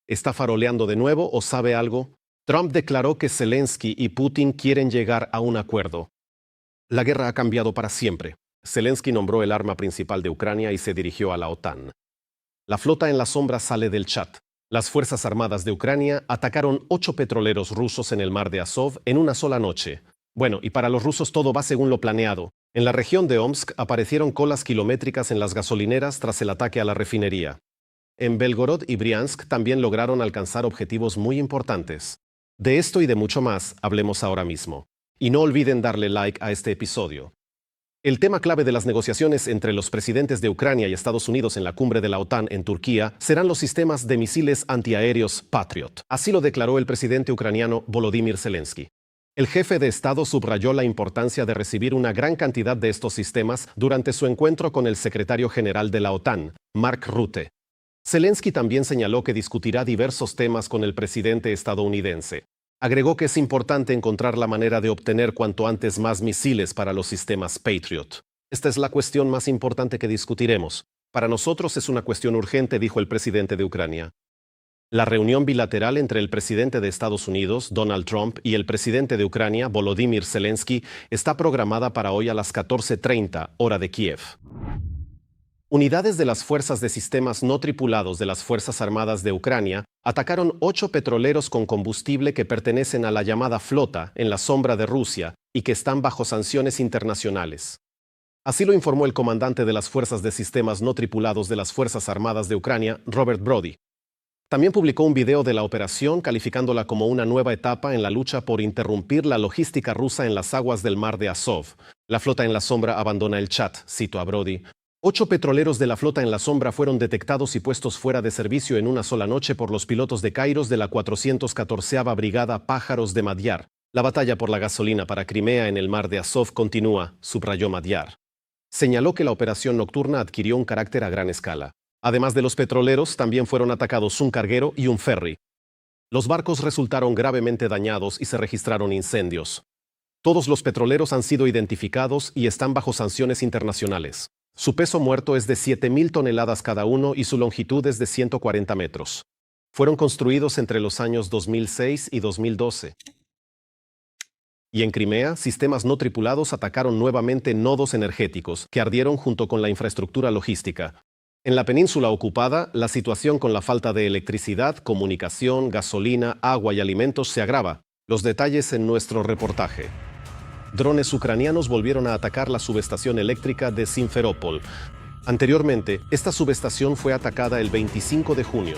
¿Está faroleando de nuevo o sabe algo? Trump declaró que Zelensky y Putin quieren llegar a un acuerdo. La guerra ha cambiado para siempre. Zelensky nombró el arma principal de Ucrania y se dirigió a la OTAN. La flota en la sombra sale del chat. Las Fuerzas Armadas de Ucrania atacaron 8 petroleros rusos en el mar de Azov en una sola noche. Bueno, y para los rusos todo va según lo planeado. En la región de Omsk aparecieron colas kilométricas en las gasolineras tras el ataque a la refinería. En Belgorod y Briansk también lograron alcanzar objetivos muy importantes. De esto y de mucho más hablemos ahora mismo. Y no olviden darle like a este episodio. El tema clave de las negociaciones entre los presidentes de Ucrania y Estados Unidos en la cumbre de la OTAN en Turquía serán los sistemas de misiles antiaéreos Patriot. Así lo declaró el presidente ucraniano Volodymyr Zelensky. El jefe de Estado subrayó la importancia de recibir una gran cantidad de estos sistemas durante su encuentro con el secretario general de la OTAN, Mark Rutte. Zelensky también señaló que discutirá diversos temas con el presidente estadounidense. Agregó que es importante encontrar la manera de obtener cuanto antes más misiles para los sistemas Patriot. Esta es la cuestión más importante que discutiremos. Para nosotros es una cuestión urgente, dijo el presidente de Ucrania. La reunión bilateral entre el presidente de Estados Unidos, Donald Trump, y el presidente de Ucrania, Volodymyr Zelensky, está programada para hoy a las 14:30, hora de Kiev. Unidades de las fuerzas de sistemas no tripulados de las Fuerzas Armadas de Ucrania atacaron 8 petroleros con combustible que pertenecen a la llamada flota en la sombra de Rusia y que están bajo sanciones internacionales. Así lo informó el comandante de las Fuerzas de Sistemas no tripulados de las Fuerzas Armadas de Ucrania, Robert Brody. También publicó un video de la operación calificándola como una nueva etapa en la lucha por interrumpir la logística rusa en las aguas del mar de Azov. La flota en la sombra abandona el chat, cito a Brody. 8 petroleros de la flota en la sombra fueron detectados y puestos fuera de servicio en una sola noche por los pilotos de Kairos de la 414ª Brigada Pájaros de Madyar. La batalla por la gasolina para Crimea en el mar de Azov continúa, subrayó Madyar. Señaló que la operación nocturna adquirió un carácter a gran escala. Además de los petroleros, también fueron atacados un carguero y un ferry. Los barcos resultaron gravemente dañados y se registraron incendios. Todos los petroleros han sido identificados y están bajo sanciones internacionales. Su peso muerto es de 7.000 toneladas cada uno y su longitud es de 140 metros. Fueron construidos entre los años 2006 y 2012. Y en Crimea, sistemas no tripulados atacaron nuevamente nodos energéticos que ardieron junto con la infraestructura logística. En la península ocupada, la situación con la falta de electricidad, comunicación, gasolina, agua y alimentos se agrava. Los detalles en nuestro reportaje. Drones ucranianos volvieron a atacar la subestación eléctrica de Simferopol. Anteriormente, esta subestación fue atacada el 25 de junio.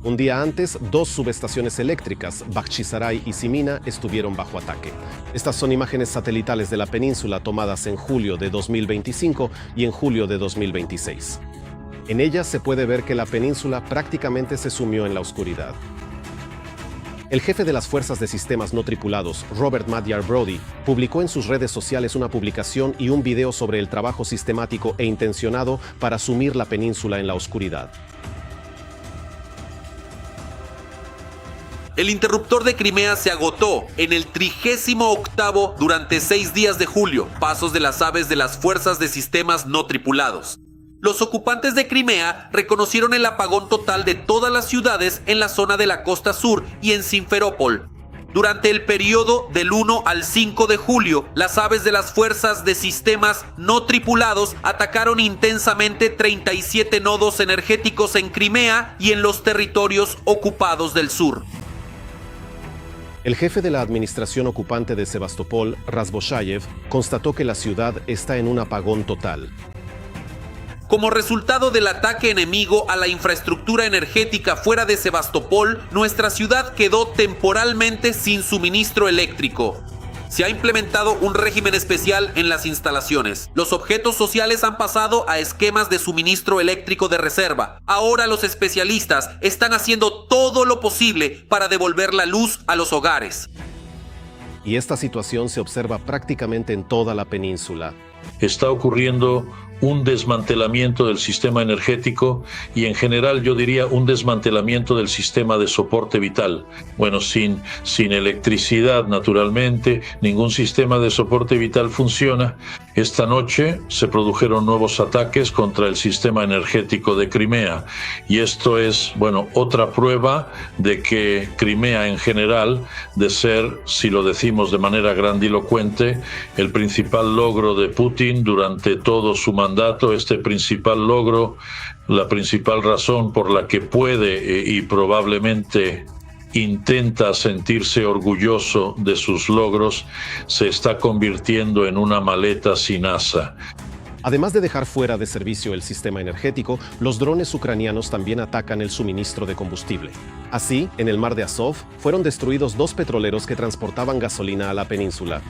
Un día antes, 2 subestaciones eléctricas, Bakhchisaray y Simina, estuvieron bajo ataque. Estas son imágenes satelitales de la península tomadas en julio de 2025 y en julio de 2026. En ellas se puede ver que la península prácticamente se sumió en la oscuridad. El jefe de las Fuerzas de Sistemas no tripulados, Robert Madyar Brody, publicó en sus redes sociales una publicación y un video sobre el trabajo sistemático e intencionado para sumir la península en la oscuridad. El interruptor de Crimea se agotó en el 38º durante 6 días de julio, pasos de las aves de las Fuerzas de Sistemas no tripulados. Los ocupantes de Crimea reconocieron el apagón total de todas las ciudades en la zona de la costa sur y en Simferopol. Durante el periodo del 1 al 5 de julio, las aves de las Fuerzas de Sistemas no tripulados atacaron intensamente 37 nodos energéticos en Crimea y en los territorios ocupados del sur. El jefe de la administración ocupante de Sebastopol, Razboshayev, constató que la ciudad está en un apagón total. Como resultado del ataque enemigo a la infraestructura energética fuera de Sebastopol, nuestra ciudad quedó temporalmente sin suministro eléctrico. Se ha implementado un régimen especial en las instalaciones. Los objetos sociales han pasado a esquemas de suministro eléctrico de reserva. Ahora los especialistas están haciendo todo lo posible para devolver la luz a los hogares. Y esta situación se observa prácticamente en toda la península. Está ocurriendo un desmantelamiento del sistema energético y en general yo diría un desmantelamiento del sistema de soporte vital. Bueno, sin electricidad naturalmente ningún sistema de soporte vital funciona. Esta noche se produjeron nuevos ataques contra el sistema energético de Crimea y esto es, otra prueba de que Crimea en general, de ser, si lo decimos de manera grandilocuente, el principal logro de Putin durante todo su mandato, este principal logro, la principal razón por la que puede y probablemente intenta sentirse orgulloso de sus logros, se está convirtiendo en una maleta sin asa. Además de dejar fuera de servicio el sistema energético, los drones ucranianos también atacan el suministro de combustible. Así, en el mar de Azov, fueron destruidos 2 petroleros que transportaban gasolina a la península.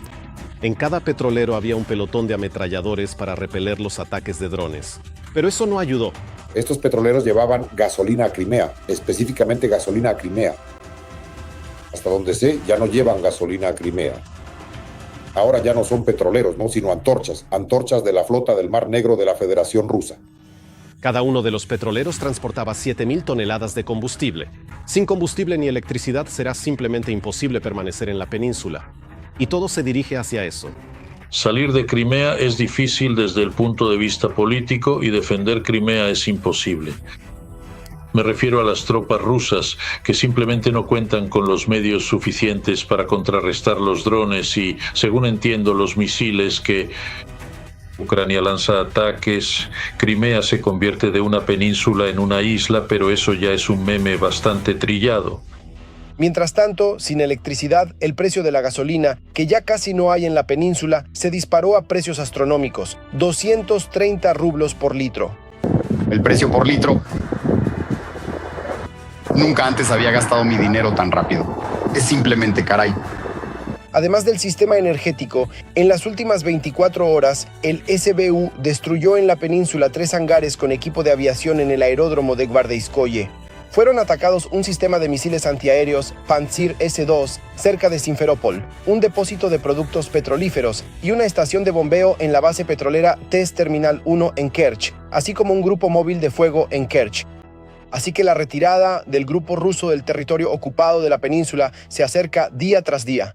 En cada petrolero había un pelotón de ametralladores para repeler los ataques de drones. Pero eso no ayudó. Estos petroleros llevaban gasolina a Crimea, específicamente gasolina a Crimea. Hasta donde sé, ya no llevan gasolina a Crimea. Ahora ya no son petroleros, sino antorchas de la flota del Mar Negro de la Federación Rusa. Cada uno de los petroleros transportaba 7.000 toneladas de combustible. Sin combustible ni electricidad será simplemente imposible permanecer en la península. Y todo se dirige hacia eso. Salir de Crimea es difícil desde el punto de vista político y defender Crimea es imposible. Me refiero a las tropas rusas, que simplemente no cuentan con los medios suficientes para contrarrestar los drones y, según entiendo, los misiles que Ucrania lanza ataques. Crimea se convierte de una península en una isla, pero eso ya es un meme bastante trillado. Mientras tanto, sin electricidad, el precio de la gasolina, que ya casi no hay en la península, se disparó a precios astronómicos, 230 rublos por litro. El precio por litro. Nunca antes había gastado mi dinero tan rápido. Es simplemente caray. Además del sistema energético, en las últimas 24 horas, el SBU destruyó en la península 3 hangares con equipo de aviación en el aeródromo de Gvardeyskoye. Fueron atacados un sistema de misiles antiaéreos Pantsir S-2 cerca de Simferópol, un depósito de productos petrolíferos y una estación de bombeo en la base petrolera TES Terminal 1 en Kerch, así como un grupo móvil de fuego en Kerch. Así que la retirada del grupo ruso del territorio ocupado de la península se acerca día tras día.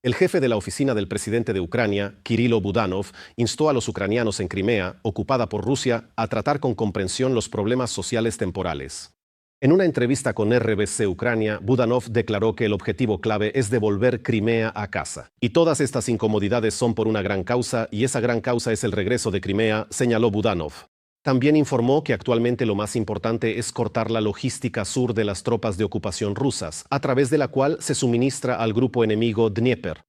El jefe de la oficina del presidente de Ucrania, Kirilo Budanov, instó a los ucranianos en Crimea, ocupada por Rusia, a tratar con comprensión los problemas sociales temporales. En una entrevista con RBC Ucrania, Budanov declaró que el objetivo clave es devolver Crimea a casa. Y todas estas incomodidades son por una gran causa, y esa gran causa es el regreso de Crimea, señaló Budanov. También informó que actualmente lo más importante es cortar la logística sur de las tropas de ocupación rusas, a través de la cual se suministra al grupo enemigo Dnieper.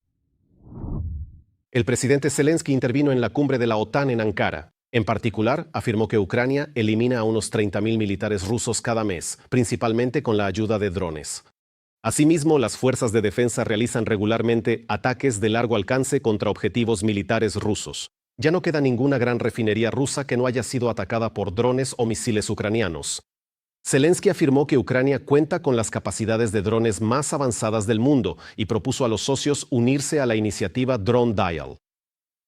El presidente Zelensky intervino en la cumbre de la OTAN en Ankara. En particular, afirmó que Ucrania elimina a unos 30.000 militares rusos cada mes, principalmente con la ayuda de drones. Asimismo, las fuerzas de defensa realizan regularmente ataques de largo alcance contra objetivos militares rusos. Ya no queda ninguna gran refinería rusa que no haya sido atacada por drones o misiles ucranianos. Zelensky afirmó que Ucrania cuenta con las capacidades de drones más avanzadas del mundo y propuso a los socios unirse a la iniciativa Drone Dial.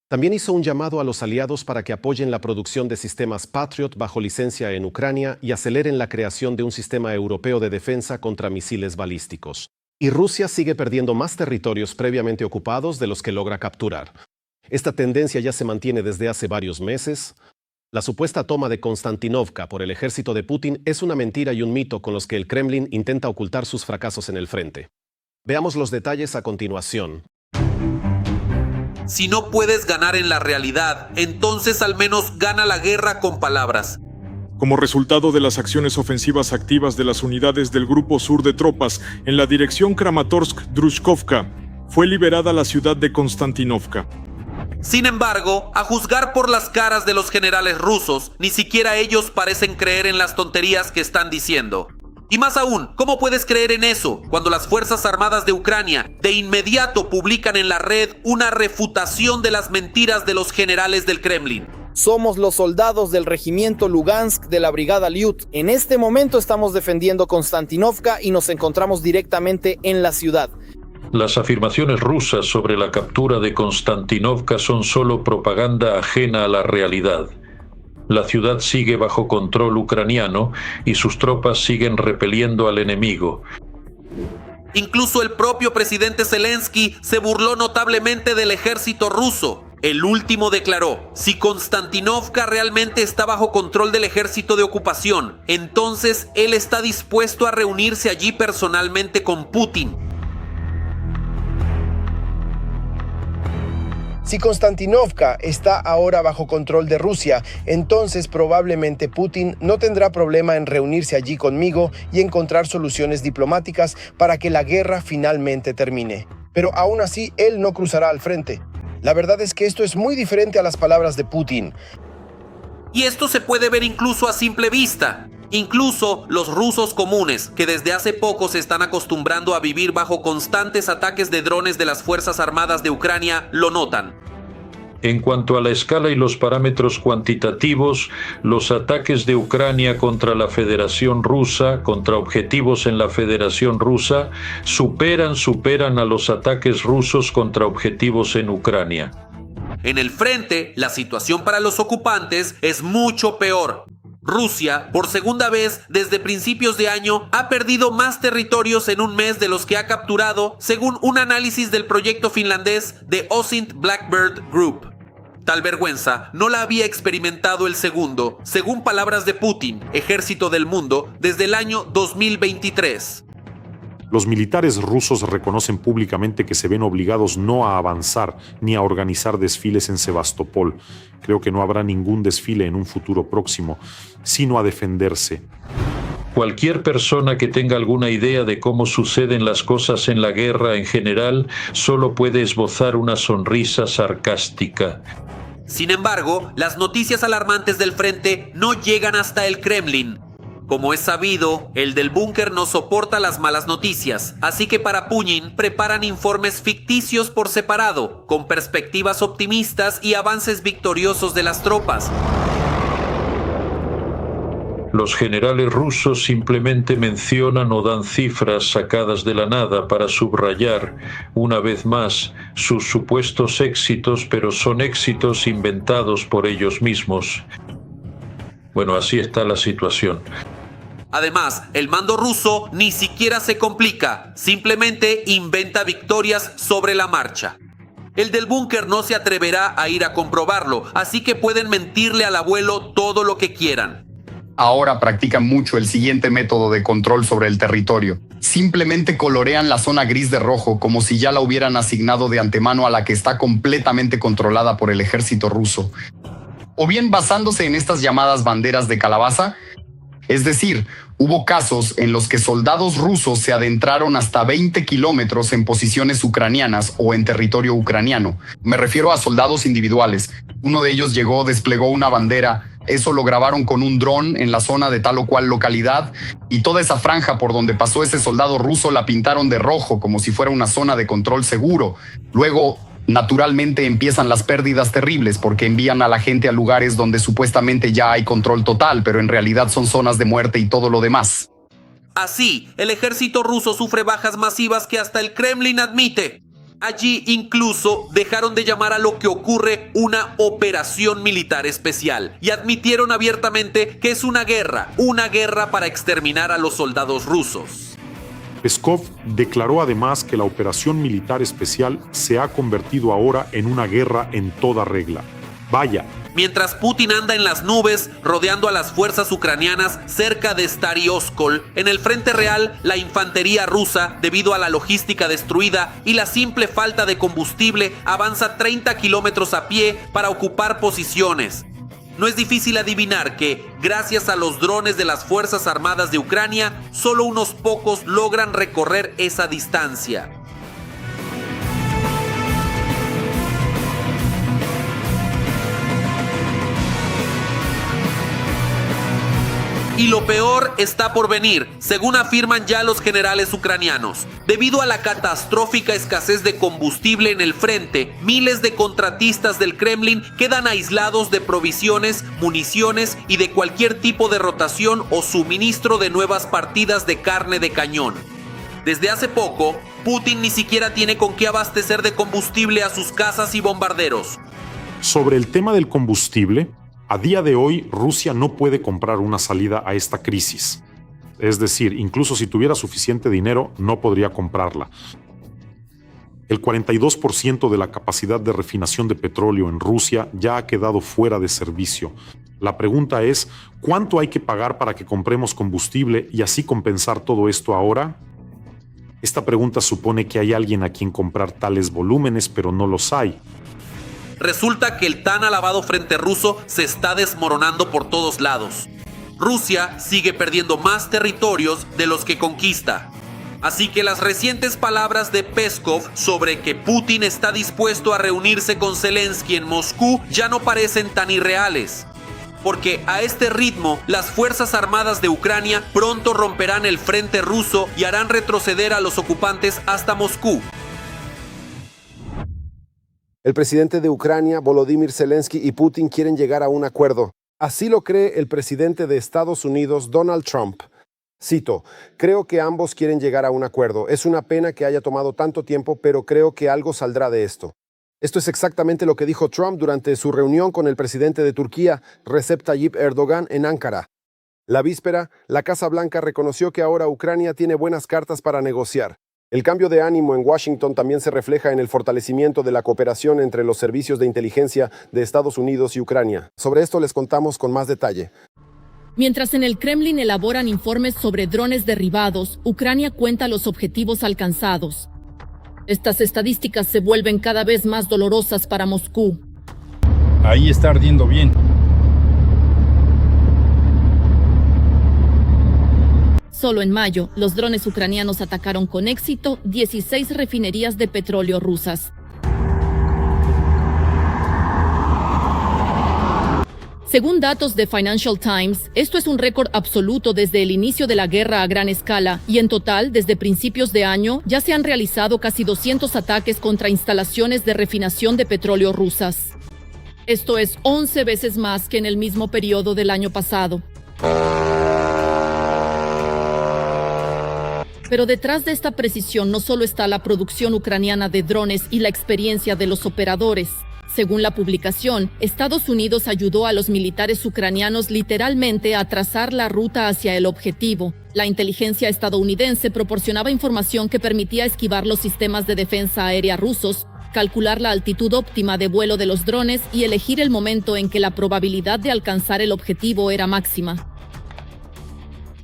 También hizo un llamado a los aliados para que apoyen la producción de sistemas Patriot bajo licencia en Ucrania y aceleren la creación de un sistema europeo de defensa contra misiles balísticos. Y Rusia sigue perdiendo más territorios previamente ocupados de los que logra capturar. Esta tendencia ya se mantiene desde hace varios meses. La supuesta toma de Konstantinovka por el ejército de Putin es una mentira y un mito con los que el Kremlin intenta ocultar sus fracasos en el frente. Veamos los detalles a continuación. Si no puedes ganar en la realidad, entonces al menos gana la guerra con palabras. Como resultado de las ofensivas activas de las unidades del Grupo Sur de Tropas en la dirección Kramatorsk-Drushkovka, fue liberada la ciudad de Konstantinovka. Sin embargo, a juzgar por las caras de los generales rusos, ni siquiera ellos parecen creer en las tonterías que están diciendo. Y más aún, ¿cómo puedes creer en eso cuando las Fuerzas Armadas de Ucrania de inmediato publican en la red una refutación de las mentiras de los generales del Kremlin? Somos los soldados del regimiento Lugansk de la brigada Lyut. En este momento estamos defendiendo Konstantinovka y nos encontramos directamente en la ciudad. Las afirmaciones rusas sobre la captura de Konstantinovka son solo propaganda ajena a la realidad. La ciudad sigue bajo control ucraniano y sus tropas siguen repeliendo al enemigo. Incluso el propio presidente Zelensky se burló notablemente del ejército ruso. El último declaró: si Konstantinovka realmente está bajo control del ejército de ocupación, entonces él está dispuesto a reunirse allí personalmente con Putin. Si Konstantinovka está ahora bajo control de Rusia, entonces probablemente Putin no tendrá problema en reunirse allí conmigo y encontrar soluciones diplomáticas para que la guerra finalmente termine. Pero aún así, él no cruzará al frente. La verdad es que esto es muy diferente a las palabras de Putin. Y esto se puede ver incluso a simple vista. Incluso los rusos comunes, que desde hace poco se están acostumbrando a vivir bajo constantes ataques de drones de las Fuerzas Armadas de Ucrania, lo notan. En cuanto a la escala y los parámetros cuantitativos, los ataques de Ucrania contra la Federación Rusa, contra objetivos en la Federación Rusa, superan a los ataques rusos contra objetivos en Ucrania. En el frente, la situación para los ocupantes es mucho peor. Rusia, por segunda vez desde principios de año, ha perdido más territorios en un mes de los que ha capturado, según un análisis del proyecto finlandés de Osint Blackbird Group. Tal vergüenza no la había experimentado el segundo, según palabras de Putin, ejército del mundo, desde el año 2023. Los militares rusos reconocen públicamente que se ven obligados no a avanzar ni a organizar desfiles en Sebastopol. Creo que no habrá ningún desfile en un futuro próximo, sino a defenderse. Cualquier persona que tenga alguna idea de cómo suceden las cosas en la guerra en general solo puede esbozar una sonrisa sarcástica. Sin embargo, las noticias alarmantes del frente no llegan hasta el Kremlin. Como es sabido, el del búnker no soporta las malas noticias, así que para Putin preparan informes ficticios por separado, con perspectivas optimistas y avances victoriosos de las tropas. Los generales rusos simplemente mencionan o dan cifras sacadas de la nada para subrayar, una vez más, sus supuestos éxitos, pero son éxitos inventados por ellos mismos. Bueno, así está la situación. Además, el mando ruso ni siquiera se complica, simplemente inventa victorias sobre la marcha. El del búnker no se atreverá a ir a comprobarlo, así que pueden mentirle al abuelo todo lo que quieran. Ahora practican mucho el siguiente método de control sobre el territorio. Simplemente colorean la zona gris de rojo como si ya la hubieran asignado de antemano a la que está completamente controlada por el ejército ruso. O bien basándose en estas llamadas banderas de calabaza. Es decir, hubo casos en los que soldados rusos se adentraron hasta 20 kilómetros en posiciones ucranianas o en territorio ucraniano. Me refiero a soldados individuales. Uno de ellos llegó, desplegó una bandera. Eso lo grabaron con un dron en la zona de tal o cual localidad y toda esa franja por donde pasó ese soldado ruso la pintaron de rojo como si fuera una zona de control seguro. Luego, naturalmente empiezan las pérdidas terribles porque envían a la gente a lugares donde supuestamente ya hay control total, pero en realidad son zonas de muerte y todo lo demás. Así, el ejército ruso sufre bajas masivas que hasta el Kremlin admite. Allí incluso dejaron de llamar a lo que ocurre una operación militar especial y admitieron abiertamente que es una guerra para exterminar a los soldados rusos. Peskov declaró además que la operación militar especial se ha convertido ahora en una guerra en toda regla. Vaya. Mientras Putin anda en las nubes rodeando a las fuerzas ucranianas cerca de Stary-Oskol, en el frente real la infantería rusa, debido a la logística destruida y la simple falta de combustible, avanza 30 kilómetros a pie para ocupar posiciones. No es difícil adivinar que, gracias a los drones de las Fuerzas Armadas de Ucrania, solo unos pocos logran recorrer esa distancia. Y lo peor está por venir, según afirman ya los generales ucranianos. Debido a la catastrófica escasez de combustible en el frente, miles de contratistas del Kremlin quedan aislados de provisiones, municiones y de cualquier tipo de rotación o suministro de nuevas partidas de carne de cañón. Desde hace poco, Putin ni siquiera tiene con qué abastecer de combustible a sus casas y bombarderos. Sobre el tema del combustible, a día de hoy Rusia no puede comprar una salida a esta crisis. Es decir, incluso si tuviera suficiente dinero, no podría comprarla. El 42% de la capacidad de refinación de petróleo en Rusia ya ha quedado fuera de servicio. La pregunta es, ¿cuánto hay que pagar para que compremos combustible y así compensar todo esto ahora? Esta pregunta supone que hay alguien a quien comprar tales volúmenes, pero no los hay. Resulta que el tan alabado frente ruso se está desmoronando por todos lados. Rusia sigue perdiendo más territorios de los que conquista. Así que las recientes palabras de Peskov sobre que Putin está dispuesto a reunirse con Zelensky en Moscú ya no parecen tan irreales. Porque a este ritmo, las Fuerzas Armadas de Ucrania pronto romperán el frente ruso y harán retroceder a los ocupantes hasta Moscú. El presidente de Ucrania, Volodymyr Zelensky, y Putin quieren llegar a un acuerdo. Así lo cree el presidente de Estados Unidos, Donald Trump. Cito, creo que ambos quieren llegar a un acuerdo. Es una pena que haya tomado tanto tiempo, pero creo que algo saldrá de esto. Esto es exactamente lo que dijo Trump durante su reunión con el presidente de Turquía, Recep Tayyip Erdogan, en Ankara. La víspera, la Casa Blanca reconoció que ahora Ucrania tiene buenas cartas para negociar. El cambio de ánimo en Washington también se refleja en el fortalecimiento de la cooperación entre los servicios de inteligencia de Estados Unidos y Ucrania. Sobre esto les contamos con más detalle. Mientras en el Kremlin elaboran informes sobre drones derribados, Ucrania cuenta los objetivos alcanzados. Estas estadísticas se vuelven cada vez más dolorosas para Moscú. Ahí está ardiendo bien. Solo en mayo, los drones ucranianos atacaron con éxito 16 refinerías de petróleo rusas. Según datos de Financial Times, esto es un récord absoluto desde el inicio de la guerra a gran escala y en total, desde principios de año, ya se han realizado casi 200 ataques contra instalaciones de refinación de petróleo rusas. Esto es 11 veces más que en el mismo periodo del año pasado. Pero detrás de esta precisión no solo está la producción ucraniana de drones y la experiencia de los operadores. Según la publicación, Estados Unidos ayudó a los militares ucranianos literalmente a trazar la ruta hacia el objetivo. La inteligencia estadounidense proporcionaba información que permitía esquivar los sistemas de defensa aérea rusos, calcular la altitud óptima de vuelo de los drones y elegir el momento en que la probabilidad de alcanzar el objetivo era máxima.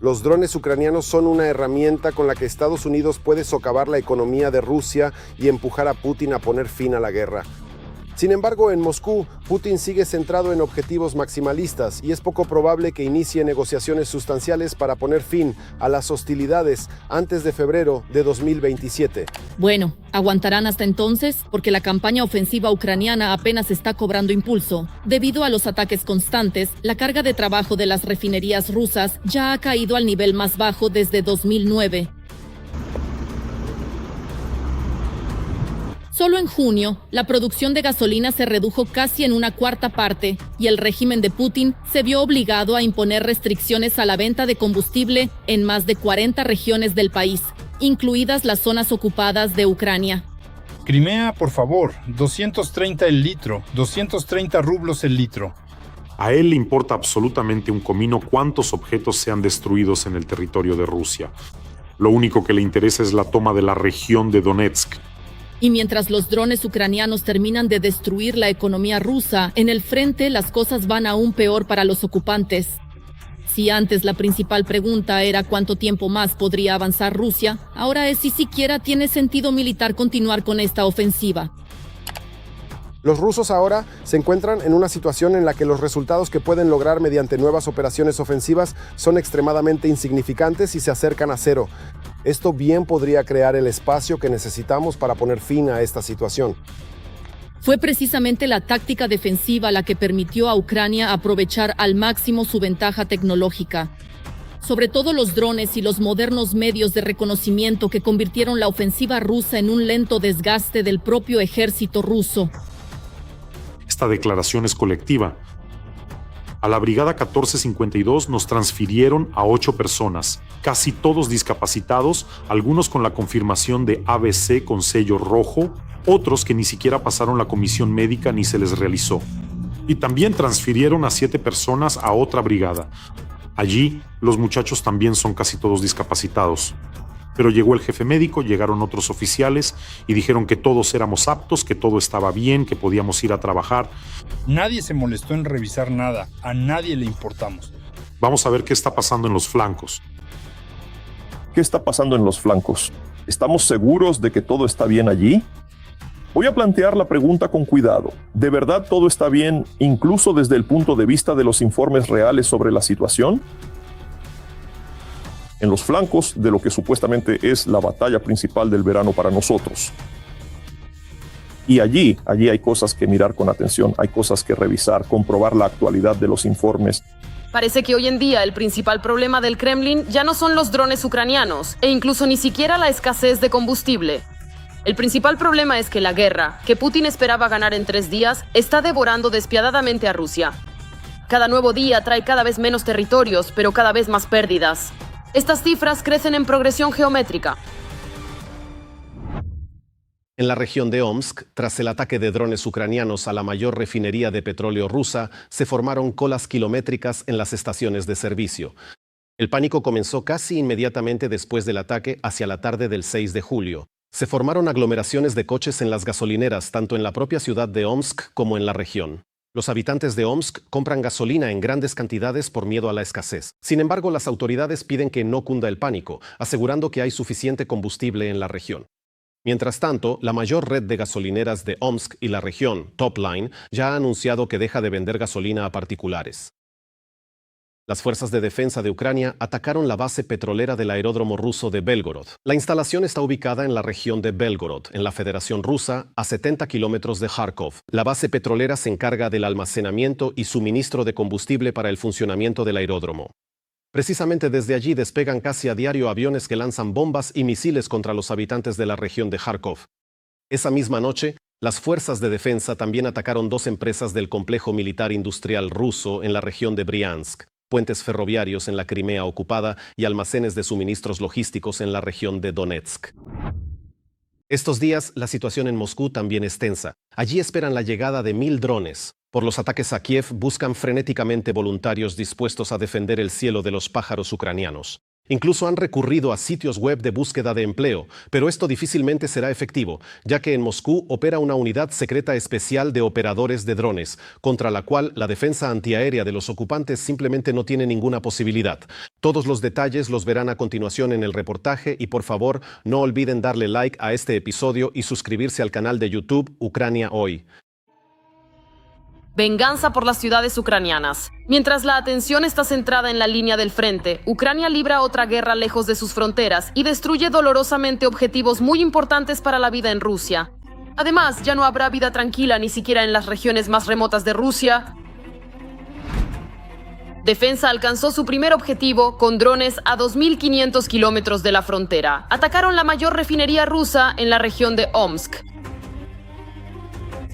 Los drones ucranianos son una herramienta con la que Estados Unidos puede socavar la economía de Rusia y empujar a Putin a poner fin a la guerra. Sin embargo, en Moscú, Putin sigue centrado en objetivos maximalistas y es poco probable que inicie negociaciones sustanciales para poner fin a las hostilidades antes de febrero de 2027. Bueno, ¿aguantarán hasta entonces? Porque la campaña ofensiva ucraniana apenas está cobrando impulso. Debido a los ataques constantes, la carga de trabajo de las refinerías rusas ya ha caído al nivel más bajo desde 2009. Solo en junio, la producción de gasolina se redujo casi en una cuarta parte y el régimen de Putin se vio obligado a imponer restricciones a la venta de combustible en más de 40 regiones del país, incluidas las zonas ocupadas de Ucrania. Crimea, por favor, 230 el litro, 230 rublos el litro. A él le importa absolutamente un comino cuántos objetos sean destruidos en el territorio de Rusia. Lo único que le interesa es la toma de la región de Donetsk. Y mientras los drones ucranianos terminan de destruir la economía rusa, en el frente las cosas van aún peor para los ocupantes. Si antes la principal pregunta era cuánto tiempo más podría avanzar Rusia, ahora es si siquiera tiene sentido militar continuar con esta ofensiva. Los rusos ahora se encuentran en una situación en la que los resultados que pueden lograr mediante nuevas operaciones ofensivas son extremadamente insignificantes y se acercan a cero. Esto bien podría crear el espacio que necesitamos para poner fin a esta situación. Fue precisamente la táctica defensiva la que permitió a Ucrania aprovechar al máximo su ventaja tecnológica. Sobre todo los drones y los modernos medios de reconocimiento que convirtieron la ofensiva rusa en un lento desgaste del propio ejército ruso. Esta declaración es colectiva. A la Brigada 1452 nos transfirieron a 8 personas, casi todos discapacitados, algunos con la confirmación de ABC con sello rojo, otros que ni siquiera pasaron la comisión médica ni se les realizó. Y también transfirieron a 7 personas a otra brigada. Allí, los muchachos también son casi todos discapacitados. Pero llegó el jefe médico, llegaron otros oficiales y dijeron que todos éramos aptos, que todo estaba bien, que podíamos ir a trabajar. Nadie se molestó en revisar nada, a nadie le importamos. Vamos a ver qué está pasando en los flancos. ¿Qué está pasando en los flancos? ¿Estamos seguros de que todo está bien allí? Voy a plantear la pregunta con cuidado. ¿De verdad todo está bien, incluso desde el punto de vista de los informes reales sobre la situación? En los flancos de lo que supuestamente es la batalla principal del verano para nosotros. Y allí hay cosas que mirar con atención, hay cosas que revisar, comprobar la actualidad de los informes. Parece que hoy en día el principal problema del Kremlin ya no son los drones ucranianos e incluso ni siquiera la escasez de combustible. El principal problema es que la guerra, que Putin esperaba ganar en 3 días, está devorando despiadadamente a Rusia. Cada nuevo día trae cada vez menos territorios, pero cada vez más pérdidas. Estas cifras crecen en progresión geométrica. En la región de Omsk, tras el ataque de drones ucranianos a la mayor refinería de petróleo rusa, se formaron colas kilométricas en las estaciones de servicio. El pánico comenzó casi inmediatamente después del ataque hacia la tarde del 6 de julio. Se formaron aglomeraciones de coches en las gasolineras, tanto en la propia ciudad de Omsk como en la región. Los habitantes de Omsk compran gasolina en grandes cantidades por miedo a la escasez. Sin embargo, las autoridades piden que no cunda el pánico, asegurando que hay suficiente combustible en la región. Mientras tanto, la mayor red de gasolineras de Omsk y la región, Topline, ya ha anunciado que deja de vender gasolina a particulares. Las fuerzas de defensa de Ucrania atacaron la base petrolera del aeródromo ruso de Belgorod. La instalación está ubicada en la región de Belgorod, en la Federación Rusa, a 70 kilómetros de Kharkov. La base petrolera se encarga del almacenamiento y suministro de combustible para el funcionamiento del aeródromo. Precisamente desde allí despegan casi a diario aviones que lanzan bombas y misiles contra los habitantes de la región de Kharkov. Esa misma noche, las fuerzas de defensa también atacaron 2 empresas del complejo militar industrial ruso en la región de Briansk, puentes ferroviarios en la Crimea ocupada y almacenes de suministros logísticos en la región de Donetsk. Estos días, la situación en Moscú también es tensa. Allí esperan la llegada de 1000 drones. Por los ataques a Kiev, buscan frenéticamente voluntarios dispuestos a defender el cielo de los pájaros ucranianos. Incluso han recurrido a sitios web de búsqueda de empleo, pero esto difícilmente será efectivo, ya que en Moscú opera una unidad secreta especial de operadores de drones, contra la cual la defensa antiaérea de los ocupantes simplemente no tiene ninguna posibilidad. Todos los detalles los verán a continuación en el reportaje y por favor no olviden darle like a este episodio y suscribirse al canal de YouTube Ucrania Hoy. Venganza por las ciudades ucranianas. Mientras la atención está centrada en la línea del frente, Ucrania libra otra guerra lejos de sus fronteras y destruye dolorosamente objetivos muy importantes para la vida en Rusia. Además, ya no habrá vida tranquila ni siquiera en las regiones más remotas de Rusia. Defensa alcanzó su primer objetivo con drones a 2.500 kilómetros de la frontera. Atacaron la mayor refinería rusa en la región de Omsk.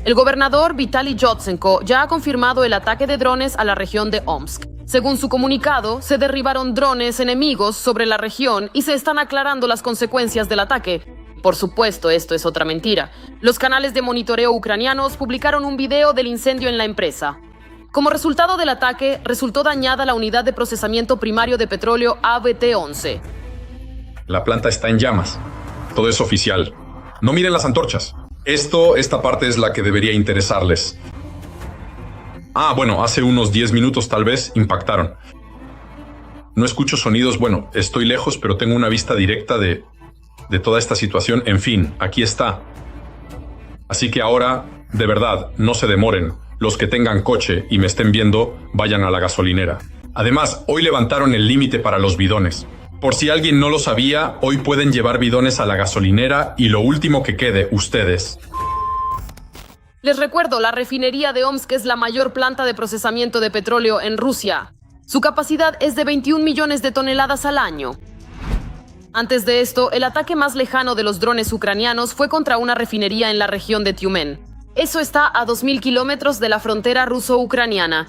El gobernador Vitaly Yotsenko ya ha confirmado el ataque de drones a la región de Omsk. Según su comunicado, se derribaron drones enemigos sobre la región y se están aclarando las consecuencias del ataque. Por supuesto, esto es otra mentira. Los canales de monitoreo ucranianos publicaron un video del incendio en la empresa. Como resultado del ataque, resultó dañada la unidad de procesamiento primario de petróleo ABT-11. La planta está en llamas. Todo es oficial. No miren las antorchas. Esta parte es la que debería interesarles. Bueno, hace unos 10 minutos tal vez impactaron. No escucho sonidos, bueno, estoy lejos, pero tengo una vista directa de toda esta situación. En fin, aquí está. Así que ahora, de verdad, no se demoren. Los que tengan coche y me estén viendo, vayan a la gasolinera. Además, hoy levantaron el límite para los bidones. Por si alguien no lo sabía, hoy pueden llevar bidones a la gasolinera y lo último que quede, ustedes. Les recuerdo, la refinería de Omsk es la mayor planta de procesamiento de petróleo en Rusia. Su capacidad es de 21 millones de toneladas al año. Antes de esto, el ataque más lejano de los drones ucranianos fue contra una refinería en la región de Tyumen. Eso está a 2.000 kilómetros de la frontera ruso-ucraniana.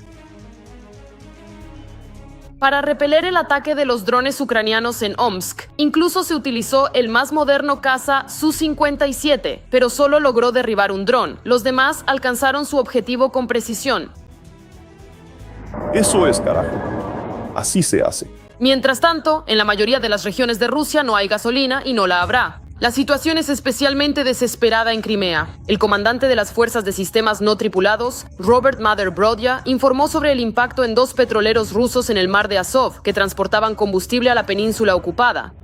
Para repeler el ataque de los drones ucranianos en Omsk, incluso se utilizó el más moderno caza Su-57, pero solo logró derribar un dron. Los demás alcanzaron su objetivo con precisión. Eso es, carajo. Así se hace. Mientras tanto, en la mayoría de las regiones de Rusia no hay gasolina y no la habrá. La situación es especialmente desesperada en Crimea. El comandante de las fuerzas de sistemas no tripulados, Robert Mader-Brodya, informó sobre el impacto en 2 petroleros rusos en el mar de Azov que transportaban combustible a la península ocupada.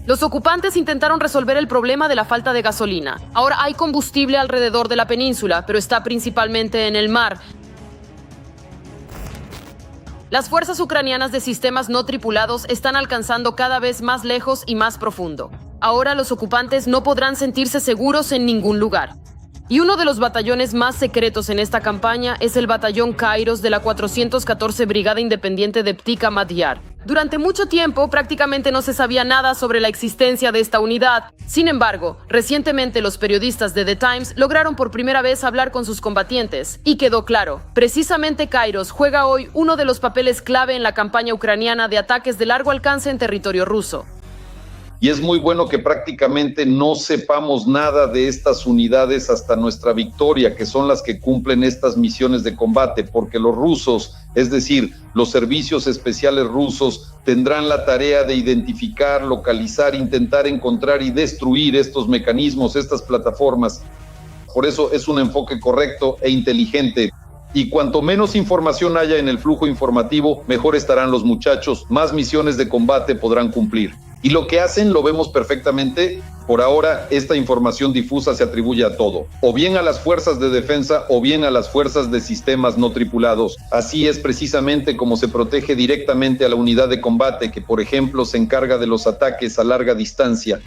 Los ocupantes intentaron resolver el problema de la falta de gasolina. Ahora hay combustible alrededor de la península, pero está principalmente en el mar. Las fuerzas ucranianas de sistemas no tripulados están alcanzando cada vez más lejos y más profundo. Ahora los ocupantes no podrán sentirse seguros en ningún lugar. Y uno de los batallones más secretos en esta campaña es el batallón Kairos de la 414 Brigada Independiente de Ptika Madyar. Durante mucho tiempo prácticamente no se sabía nada sobre la existencia de esta unidad. Sin embargo, recientemente los periodistas de The Times lograron por primera vez hablar con sus combatientes y quedó claro, precisamente Kairos juega hoy uno de los papeles clave en la campaña ucraniana de ataques de largo alcance en territorio ruso. Y es muy bueno que prácticamente no sepamos nada de estas unidades hasta nuestra victoria, que son las que cumplen estas misiones de combate, porque los rusos, es decir, los servicios especiales rusos, tendrán la tarea de identificar, localizar, intentar encontrar y destruir estos mecanismos, estas plataformas. Por eso es un enfoque correcto e inteligente. Y cuanto menos información haya en el flujo informativo, mejor estarán los muchachos, más misiones de combate podrán cumplir. Y lo que hacen lo vemos perfectamente. Por ahora, esta información difusa se atribuye a todo, o bien a las fuerzas de defensa o bien a las fuerzas de sistemas no tripulados. Así es precisamente como se protege directamente a la unidad de combate que, por ejemplo, se encarga de los ataques a larga distancia.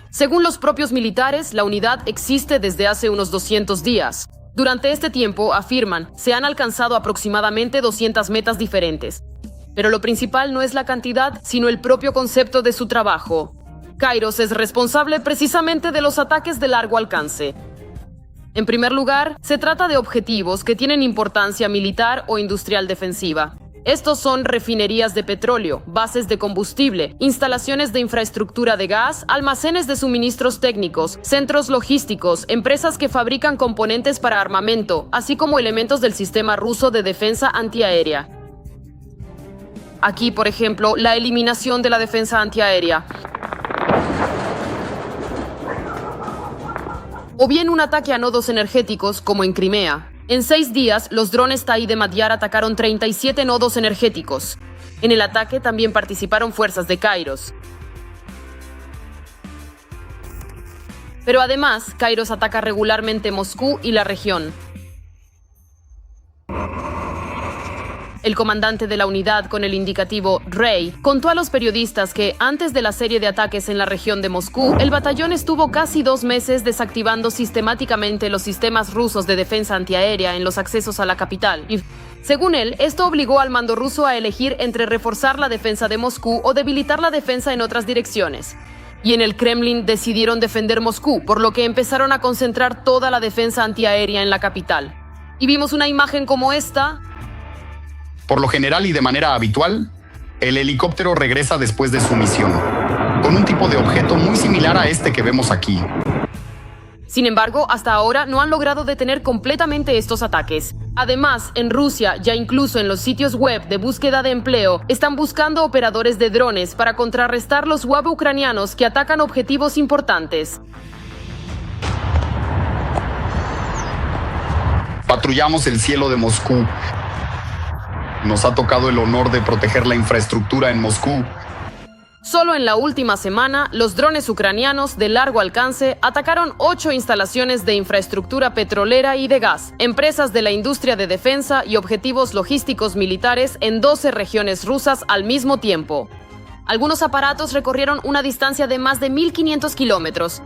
Según los propios militares, la unidad existe desde hace unos 200 días. Durante este tiempo, afirman, se han alcanzado aproximadamente 200 metas diferentes. Pero lo principal no es la cantidad, sino el propio concepto de su trabajo. Kairos es responsable precisamente de los ataques de largo alcance. En primer lugar, se trata de objetivos que tienen importancia militar o industrial defensiva. Estos son refinerías de petróleo, bases de combustible, instalaciones de infraestructura de gas, almacenes de suministros técnicos, centros logísticos, empresas que fabrican componentes para armamento, así como elementos del sistema ruso de defensa antiaérea. Aquí, por ejemplo, la eliminación de la defensa antiaérea. O bien un ataque a nodos energéticos, como en Crimea. En 6 días, los drones TAI de Madyar atacaron 37 nodos energéticos. En el ataque también participaron fuerzas de Kairos. Pero además, Kairos ataca regularmente Moscú y la región. El comandante de la unidad con el indicativo Rey contó a los periodistas que antes de la serie de ataques en la región de Moscú, el batallón estuvo casi 2 meses desactivando sistemáticamente los sistemas rusos de defensa antiaérea en los accesos a la capital. Y, según él, esto obligó al mando ruso a elegir entre reforzar la defensa de Moscú o debilitar la defensa en otras direcciones. Y en el Kremlin decidieron defender Moscú, por lo que empezaron a concentrar toda la defensa antiaérea en la capital. Y vimos una imagen como esta. Por lo general y de manera habitual, el helicóptero regresa después de su misión, con un tipo de objeto muy similar a este que vemos aquí. Sin embargo, hasta ahora no han logrado detener completamente estos ataques. Además, en Rusia, ya incluso en los sitios web de búsqueda de empleo, están buscando operadores de drones para contrarrestar los UAV ucranianos que atacan objetivos importantes. Patrullamos el cielo de Moscú. Nos ha tocado el honor de proteger la infraestructura en Moscú. Solo en la última semana, los drones ucranianos de largo alcance atacaron 8 instalaciones de infraestructura petrolera y de gas, empresas de la industria de defensa y objetivos logísticos militares en 12 regiones rusas al mismo tiempo. Algunos aparatos recorrieron una distancia de más de 1.500 kilómetros.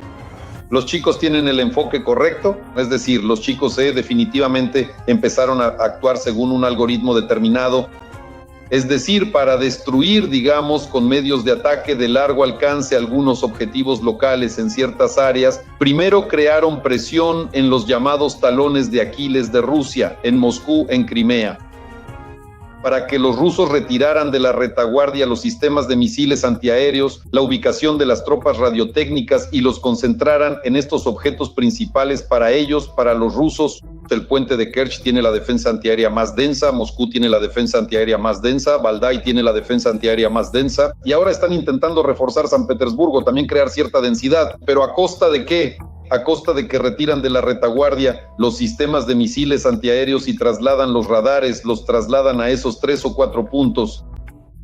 Los chicos tienen el enfoque correcto, es decir, los chicos definitivamente empezaron a actuar según un algoritmo determinado, es decir, para destruir, digamos, con medios de ataque de largo alcance algunos objetivos locales en ciertas áreas. Primero crearon presión en los llamados talones de Aquiles de Rusia, en Moscú, en Crimea. para que los rusos retiraran de la retaguardia los sistemas de misiles antiaéreos, la ubicación de las tropas radiotécnicas y los concentraran en estos objetos principales para ellos, para los rusos. El puente de Kerch tiene la defensa antiaérea más densa, Moscú tiene la defensa antiaérea más densa, Valdai tiene la defensa antiaérea más densa, y ahora están intentando reforzar San Petersburgo, también crear cierta densidad, pero ¿a costa de qué? A costa de que retiran de la retaguardia los sistemas de misiles antiaéreos y trasladan los radares, los trasladan a esos 3 o 4 puntos.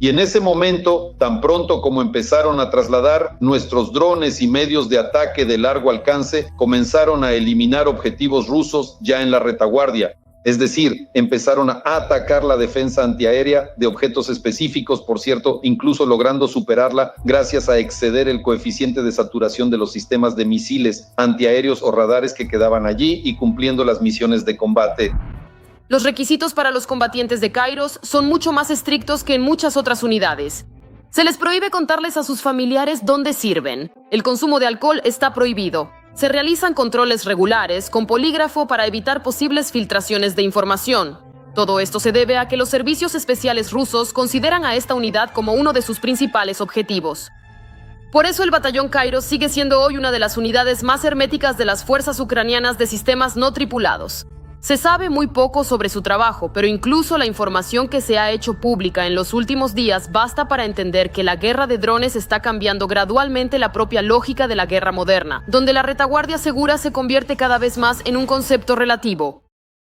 Y en ese momento, tan pronto como empezaron a trasladar, nuestros drones y medios de ataque de largo alcance comenzaron a eliminar objetivos rusos ya en la retaguardia. Es decir, empezaron a atacar la defensa antiaérea de objetos específicos, por cierto, incluso logrando superarla gracias a exceder el coeficiente de saturación de los sistemas de misiles antiaéreos o radares que quedaban allí y cumpliendo las misiones de combate. Los requisitos para los combatientes de Kairos son mucho más estrictos que en muchas otras unidades. Se les prohíbe contarles a sus familiares dónde sirven. El consumo de alcohol está prohibido. Se realizan controles regulares con polígrafo para evitar posibles filtraciones de información. Todo esto se debe a que los servicios especiales rusos consideran a esta unidad como uno de sus principales objetivos. Por eso el batallón Kairos sigue siendo hoy una de las unidades más herméticas de las fuerzas ucranianas de sistemas no tripulados. Se sabe muy poco sobre su trabajo, pero incluso la información que se ha hecho pública en los últimos días basta para entender que la guerra de drones está cambiando gradualmente la propia lógica de la guerra moderna, donde la retaguardia segura se convierte cada vez más en un concepto relativo.